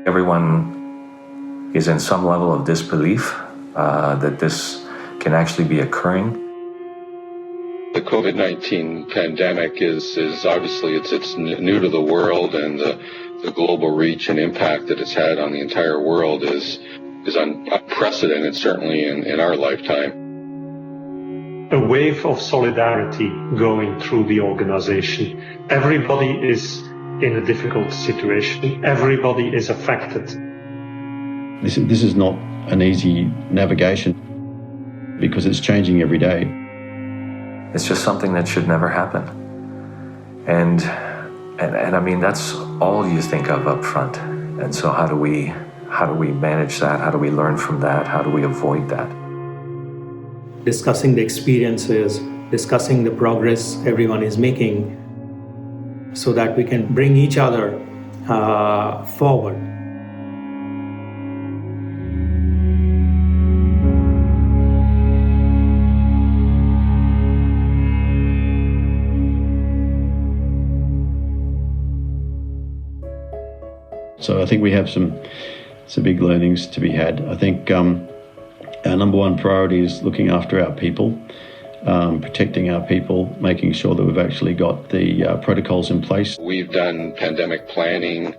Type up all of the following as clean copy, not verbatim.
Everyone is in some level of disbelief that this can actually be occurring. The COVID-19 pandemic is obviously it's new to the world, and the global reach and impact that it's had on the entire world is unprecedented, certainly in our lifetime. A wave of solidarity going through the organization. Everybody is in a difficult situation. Everybody is affected. This is not an easy navigation because it's changing every day. It's just something that should never happen. And I mean, that's all you think of up front. And so how do we manage that? How do we learn from that? How do we avoid that? Discussing the experiences, discussing the progress everyone is making so that we can bring each other forward. So I think we have some big learnings to be had. I think our number one priority is looking after our people, protecting our people, making sure that we've actually got the protocols in place. We've done pandemic planning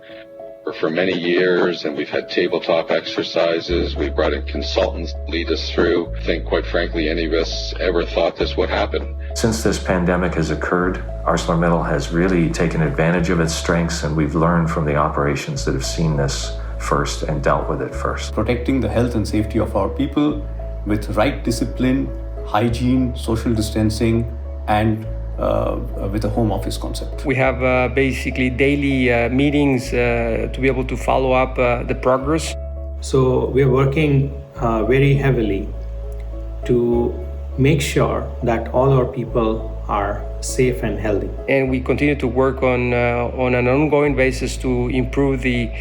for many years, and we've had tabletop exercises. We've brought in consultants to lead us through. I think, quite frankly, any of us ever thought this would happen. Since this pandemic has occurred, ArcelorMittal has really taken advantage of its strengths, and we've learned from the operations that have seen this first and dealt with it first. Protecting the health and safety of our people with right discipline, hygiene, social distancing, and with a home office concept. We have basically daily meetings to be able to follow up the progress. So we're working very heavily to make sure that all our people are safe and healthy. And we continue to work on an ongoing basis to improve the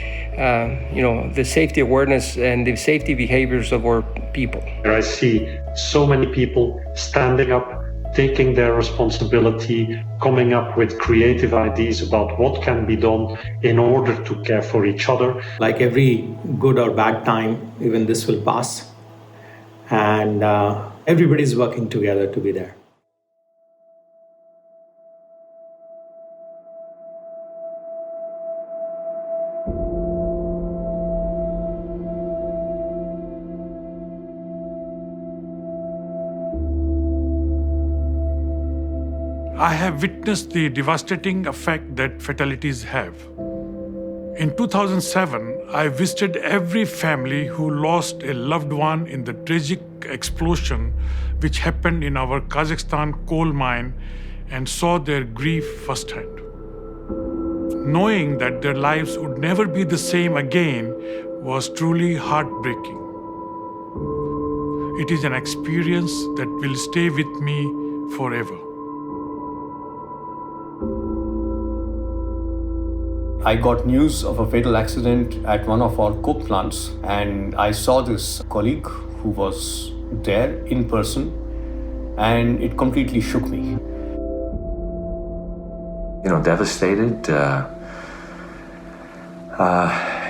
safety awareness and the safety behaviors of our people. I see so many people standing up, taking their responsibility, coming up with creative ideas about what can be done in order to care for each other. Like every good or bad time, even this will pass. And everybody's working together to be there. I have witnessed the devastating effect that fatalities have. In 2007, I visited every family who lost a loved one in the tragic explosion which happened in our Kazakhstan coal mine and saw their grief firsthand. Knowing that their lives would never be the same again was truly heartbreaking. It is an experience that will stay with me forever. I got news of a fatal accident at one of our coke plants, and I saw this colleague who was there in person, and it completely shook me. Devastated.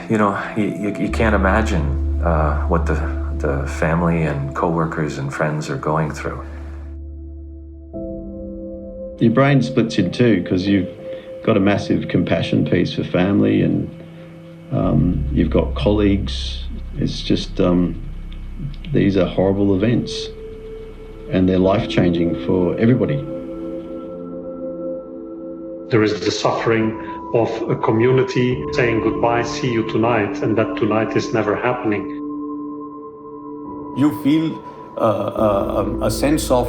You can't imagine what the family and coworkers and friends are going through. Your brain splits in two because you've got a massive compassion piece for family, and you've got colleagues. It's just these are horrible events, and they're life-changing for everybody. There is the suffering of a community saying goodbye, see you tonight, and that tonight is never happening. You feel a sense of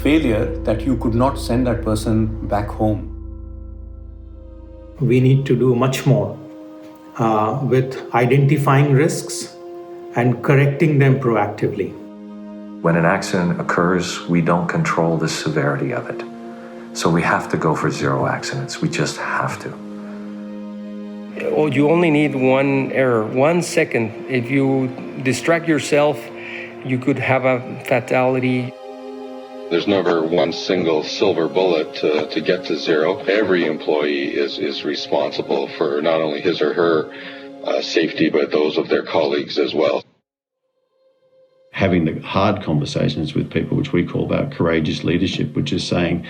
failure that you could not send that person back home. We need to do much more with identifying risks and correcting them proactively. When an accident occurs, we don't control the severity of it. So we have to go for zero accidents. We just have to. You only need one error, 1 second. If you distract yourself, you could have a fatality. There's never one single silver bullet to get to zero. Every employee is responsible for not only his or her safety, but those of their colleagues as well. Having the hard conversations with people, which we call about courageous leadership, which is saying,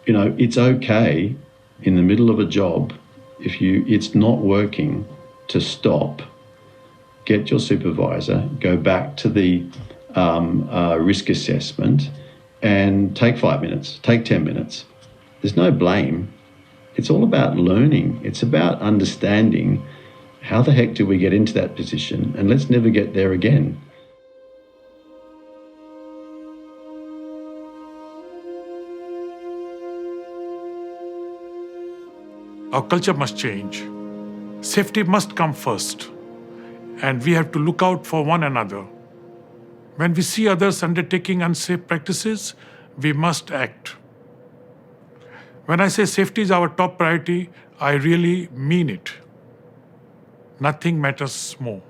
you know, it's okay in the middle of a job, if it's not working, to stop, get your supervisor, go back to the risk assessment and take 5 minutes, take 10 minutes. There's no blame. It's all about learning. It's about understanding how the heck did we get into that position, and let's never get there again. Our culture must change. Safety must come first, and we have to look out for one another. When we see others undertaking unsafe practices, we must act. When I say safety is our top priority, I really mean it. Nothing matters more.